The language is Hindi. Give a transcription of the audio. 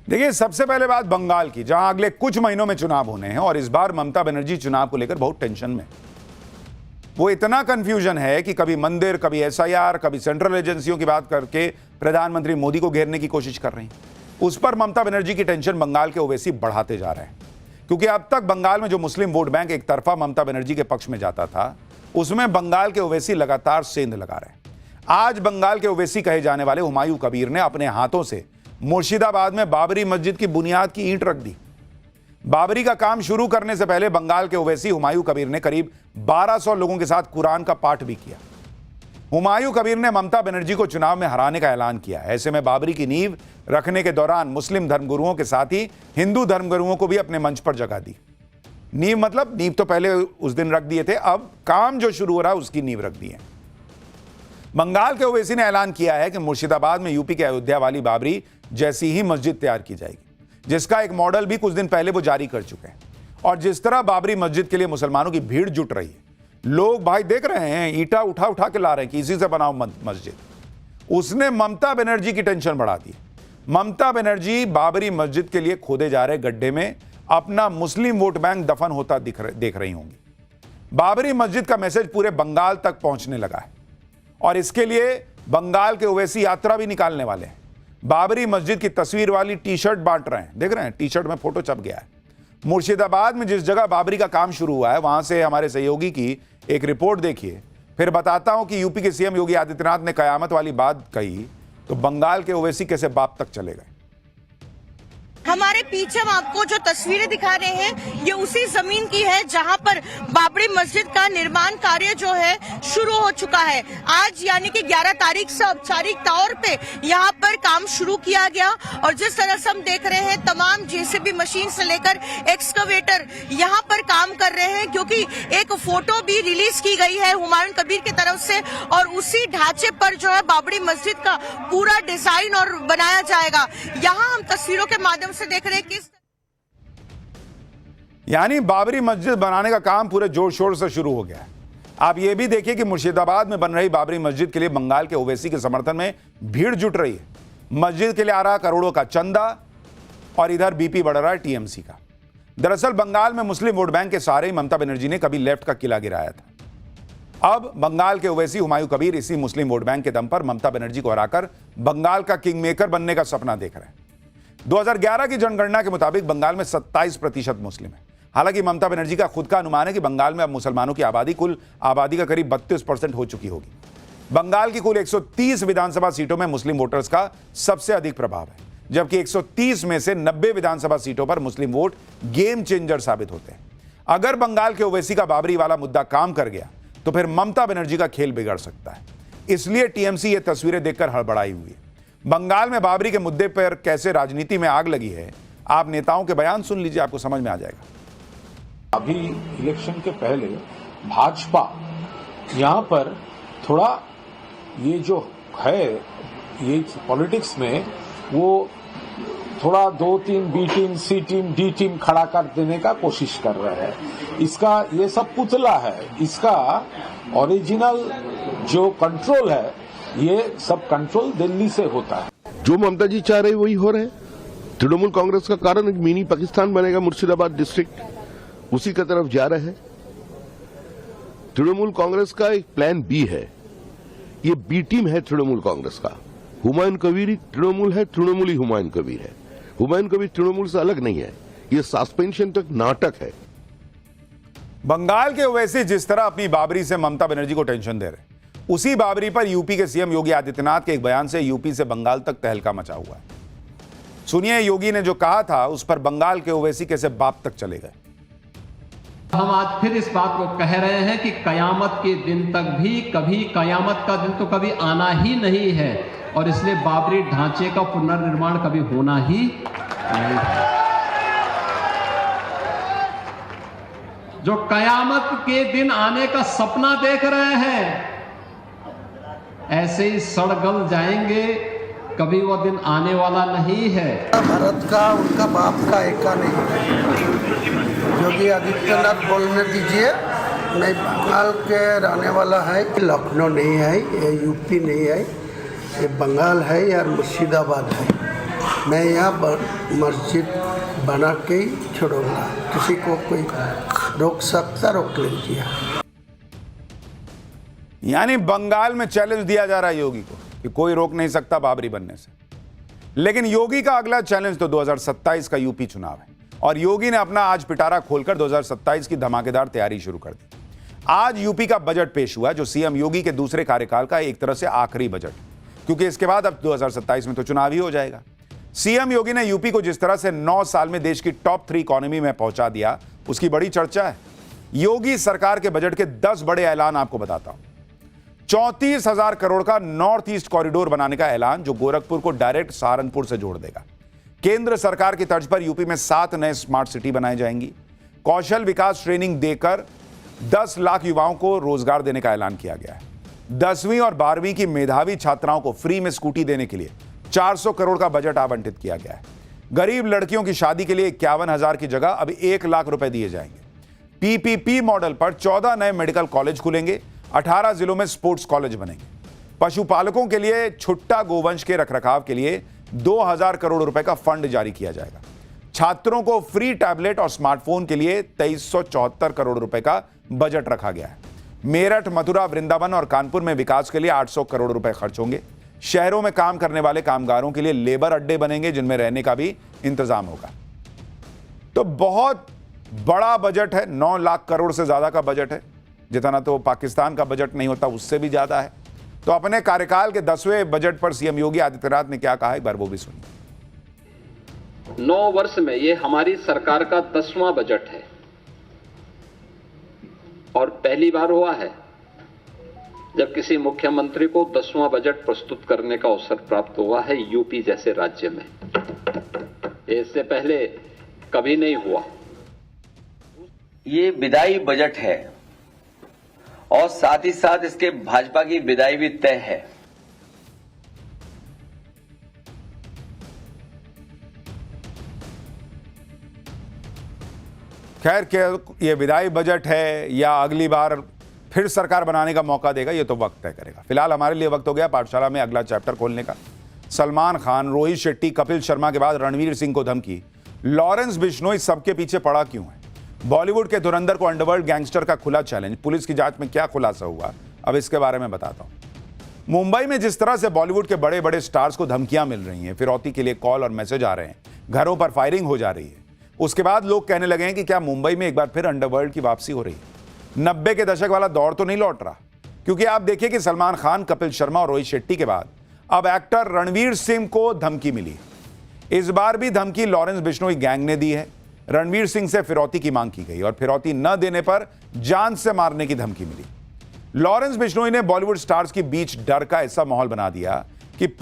देखिए, सबसे पहले बात बंगाल की, जहां अगले कुछ महीनों में चुनाव होने हैं और इस बार ममता बनर्जी चुनाव को लेकर बहुत टेंशन में। वो इतना कंफ्यूजन है कि कभी मंदिर, कभी एसआईआर, कभी सेंट्रल एजेंसियों की बात करके प्रधानमंत्री मोदी को घेरने की कोशिश कर रही हैं। उस पर ममता बनर्जी की टेंशन बंगाल के ओवैसी बढ़ाते जा रहे हैं, क्योंकि अब तक बंगाल में जो मुस्लिम वोट बैंक एक तरफा ममता बनर्जी के पक्ष में जाता था, उसमें बंगाल के ओवैसी लगातार सेंध लगा रहे हैं। आज बंगाल के ओवैसी कहे जाने वाले हुमायूं कबीर ने अपने हाथों से मुर्शिदाबाद में बाबरी मस्जिद की बुनियाद की ईंट रख दी। बाबरी का काम शुरू करने से पहले बंगाल के ओवैसी हुमायूं कबीर ने करीब 1200 लोगों के साथ कुरान का पाठ भी किया। हुमायूं कबीर ने ममता बनर्जी को चुनाव में हराने का ऐलान किया। ऐसे में बाबरी की नींव रखने के दौरान मुस्लिम धर्मगुरुओं के साथ ही हिंदू धर्मगुरुओं को भी अपने मंच पर जगह दी। नींव मतलब नींव तो पहले उस दिन रख दिए थे, अब काम जो शुरू हो रहा है उसकी नींव रख दी है। बंगाल के ओवैसी ने ऐलान किया है कि मुर्शिदाबाद में यूपी के अयोध्या वाली बाबरी जैसी ही मस्जिद तैयार की जाएगी, जिसका एक मॉडल भी कुछ दिन पहले वो जारी कर चुके हैं। और जिस तरह बाबरी मस्जिद के लिए मुसलमानों की भीड़ जुट रही है, लोग भाई देख रहे हैं, ईंटा उठा उठा के ला रहे हैं कि इसी से बनाओ मस्जिद, उसने ममता बनर्जी की टेंशन बढ़ा दी। ममता बनर्जी बाबरी मस्जिद के लिए खोदे जा रहे गड्ढे में अपना मुस्लिम वोट बैंक दफन होता देख रही होंगी। बाबरी मस्जिद का मैसेज पूरे बंगाल तक पहुंचने लगा है और इसके लिए बंगाल के ओवैसी यात्रा भी निकालने वाले हैं। बाबरी मस्जिद की तस्वीर वाली टी शर्ट बांट रहे हैं, देख रहे हैं, टी शर्ट में फोटो छप गया है। मुर्शिदाबाद में जिस जगह बाबरी का काम शुरू हुआ है, वहां से हमारे सहयोगी की एक रिपोर्ट देखिए, फिर बताता हूं कि यूपी के सीएम योगी आदित्यनाथ ने कयामत वाली बात कही तो बंगाल के ओवैसी कैसे बाप तक चले गए। हमारे पीछे हम आपको जो तस्वीरें दिखा रहे हैं, ये उसी जमीन की है जहां पर बाबरी मस्जिद का निर्माण कार्य जो है शुरू हो चुका है। आज यानी कि 11 तारीख से औपचारिक तौर पे यहां पर काम शुरू किया गया और जिस तरह से हम देख रहे हैं, तमाम जेसीबी मशीन से लेकर एक्सकवेटर यहां पर काम कर रहे हैं, क्योंकि एक फोटो भी रिलीज की गई है हुमायूं कबीर की तरफ से और उसी ढांचे पर जो है बाबरी मस्जिद का पूरा डिजाइन और बनाया जाएगा। यहाँ हम तस्वीरों के माध्यम से देख रहे हैं किस यानी बाबरी मस्जिद बनाने का काम पूरे जोर शोर से शुरू हो गया है। आप ये भी देखिए कि मुर्शिदाबाद में बन रही बाबरी मस्जिद के लिए बंगाल के ओवैसी के समर्थन में भीड़ जुट रही है। मस्जिद के लिए आ रहा करोड़ों का चंदा और इधर बीपी बढ़ रहा है टीएमसी का। दरअसल बंगाल में मुस्लिम वोट बैंक के सहारे ही ममता बनर्जी ने कभी लेफ्ट का किला गिराया था। अब बंगाल के ओवैसी हुमायूं कबीर इसी मुस्लिम वोट बैंक के दम पर ममता बनर्जी को हराकर बंगाल का किंग मेकर बनने का सपना देख रहे हैं। 2011 की जनगणना के मुताबिक बंगाल में 27% मुस्लिम है। हालांकि ममता बनर्जी का खुद का अनुमान है कि बंगाल में अब मुसलमानों की आबादी कुल आबादी का करीब 32% हो चुकी होगी। बंगाल की कुल 130 विधानसभा सीटों में मुस्लिम वोटर्स का सबसे अधिक प्रभाव है, जबकि 130 में से 90 विधानसभा सीटों पर मुस्लिम वोट गेम चेंजर साबित होते हैं। अगर बंगाल के ओवैसी का बाबरी वाला मुद्दा काम कर गया तो फिर ममता बनर्जी का खेल बिगड़ सकता है। इसलिए टीएमसी ये तस्वीरें देखकर हड़बड़ाई हुई है। बंगाल में बाबरी के मुद्दे पर कैसे राजनीति में आग लगी है, आप नेताओं के बयान सुन लीजिए, आपको समझ में आ जाएगा। अभी इलेक्शन के पहले भाजपा यहां पर थोड़ा ये जो है ये पॉलिटिक्स में वो थोड़ा 2-3 बी टीम, सी टीम, डी टीम खड़ा कर देने का कोशिश कर रहे हैं। इसका ये सब पुतला है, इसका ओरिजिनल जो कंट्रोल है ये सब कंट्रोल दिल्ली से होता है। जो ममता जी चाह रही वही हो रहे। तृणमूल कांग्रेस का कारण एक मिनी पाकिस्तान बनेगा मुर्शिदाबाद डिस्ट्रिक्ट, उसी की तरफ जा रहे हैं। तृणमूल कांग्रेस का एक प्लान बी है, ये बी टीम है तृणमूल कांग्रेस का। हुमायूं कबीर ही तृणमूल है, तृणमूल ही हुमायूं कबीर है। हुमायूं कबीर तृणमूल से अलग नहीं है, ये सस्पेंशन तक नाटक है। बंगाल के ओवैसी जिस तरह अपनी बाबरी से ममता बनर्जी को टेंशन दे रहे, उसी बाबरी पर यूपी के सीएम योगी आदित्यनाथ के एक बयान से यूपी से बंगाल तक तहलका मचा हुआ है। सुनिए योगी ने जो कहा था, उस पर बंगाल के ओवैसी कैसे बाप तक चले गए। हम आज फिर इस बात को कह रहे हैं कि कयामत के दिन तक भी कभी कयामत का दिन तो कभी आना ही नहीं है और इसलिए बाबरी ढांचे का पुनर्निर्माण कभी होना ही नहीं है। जो कयामत के दिन आने का सपना देख रहे हैं, ऐसे ही सड़ गल जाएंगे, कभी वो दिन आने वाला नहीं है। भारत का उनका बाप का एका नहीं। योगी आदित्यनाथ बोलने दीजिए, मैं बंगाल के रहने वाला है, लखनऊ नहीं है, ये यूपी नहीं है, ये बंगाल है या मुर्शिदाबाद है। मैं यहाँ मस्जिद बना के ही छोड़ूंगा। किसी को कोई रोक सकता, रोक लीजिए। यानी बंगाल में चैलेंज दिया जा रहा है योगी को कि कोई रोक नहीं सकता बाबरी बनने से। लेकिन योगी का अगला चैलेंज तो 2027 का यूपी चुनाव है और योगी ने अपना आज पिटारा खोलकर 2027 की धमाकेदार तैयारी शुरू कर दी। आज यूपी का बजट पेश हुआ जो सीएम योगी के दूसरे कार्यकाल का एक तरह से आखिरी बजट, क्योंकि इसके बाद अब 2027 में तो चुनाव ही हो जाएगा। सीएम योगी ने यूपी को जिस तरह से 9 साल में देश की टॉप 3 इकोनॉमी में पहुंचा दिया, उसकी बड़ी चर्चा है। योगी सरकार के बजट के 10 बड़े ऐलान आपको बताता हूं। 34,000 करोड़ का नॉर्थ ईस्ट कॉरिडोर बनाने का ऐलान जो गोरखपुर को डायरेक्ट सहारनपुर से जोड़ देगा। केंद्र सरकार की तर्ज पर यूपी में 7 नए स्मार्ट सिटी बनाए जाएंगी। कौशल विकास ट्रेनिंग देकर 10 लाख युवाओं को रोजगार देने का ऐलान किया गया है। 10वीं और 12वीं की मेधावी छात्राओं को फ्री में स्कूटी देने के लिए 400 करोड़ का बजट आवंटित किया गया है। गरीब लड़कियों की शादी के लिए 51,000 की जगह अब 1 लाख रुपए दिए जाएंगे। पीपीपी मॉडल पर 14 नए मेडिकल कॉलेज खुलेंगे। 18 जिलों में स्पोर्ट्स कॉलेज बनेंगे। पशुपालकों के लिए छुट्टा गोवंश के रखरखाव के लिए 2,000 करोड़ रुपए का फंड जारी किया जाएगा। छात्रों को फ्री टैबलेट और स्मार्टफोन के लिए 2374 करोड़ रुपए का बजट रखा गया है। मेरठ, मथुरा, वृंदावन और कानपुर में विकास के लिए 800 करोड़ रुपए खर्च होंगे। शहरों में काम करने वाले कामगारों के लिए लेबर अड्डे बनेंगे जिनमें रहने का भी इंतजाम होगा। तो बहुत बड़ा बजट है। 9 लाख करोड़ से ज्यादा का बजट है, जितना तो पाकिस्तान का बजट नहीं होता उससे भी ज्यादा है। तो अपने कार्यकाल के 10वें बजट पर सीएम योगी आदित्यनाथ ने क्या कहा, एक बार वो भी सुनिए। 9 वर्ष में ये हमारी सरकार का 10वां बजट है और पहली बार हुआ है जब किसी मुख्यमंत्री को 10वां बजट प्रस्तुत करने का अवसर प्राप्त हुआ है यूपी जैसे राज्य में। इससे पहले कभी नहीं हुआ। ये विदाई बजट है और साथ ही साथ इसके भाजपा की विदाई भी तय है। खैर क्या ये विदाई बजट है या अगली बार फिर सरकार बनाने का मौका देगा, ये तो वक्त तय करेगा। फिलहाल हमारे लिए वक्त हो गया पाठशाला में अगला चैप्टर खोलने का। सलमान खान, रोहित शेट्टी, कपिल शर्मा के बाद रणवीर सिंह को धमकी। लॉरेंस बिश्नोई सबके पीछे पड़ा क्यों है? बॉलीवुड के धुरंधर को अंडरवर्ल्ड गैंगस्टर का खुला चैलेंज। पुलिस की जांच में क्या खुलासा हुआ, अब इसके बारे में बताता हूं। मुंबई में जिस तरह से बॉलीवुड के बड़े बड़े स्टार्स को धमकियां मिल रही हैं, फिरौती के लिए कॉल और मैसेज आ रहे हैं, घरों पर फायरिंग हो जा रही है, उसके बाद लोग कहने लगे हैं कि क्या मुंबई में एक बार फिर अंडरवर्ल्ड की वापसी हो रही है? 90 के दशक वाला दौर तो नहीं लौट रहा, क्योंकि आप देखिए कि सलमान खान, कपिल शर्मा और रोहित शेट्टी के बाद अब एक्टर रणवीर सिंह को धमकी मिली। इस बार भी धमकी लॉरेंस बिश्नोई गैंग ने दी है। रणवीर सिंह से फिरौती की मांग की गई और फिरौती न देने पर जान से मारने की धमकी मिली। लॉरेंस बिश्नोई ने बॉलीवुड स्टार्स के बीच डर का ऐसा माहौल बना दिया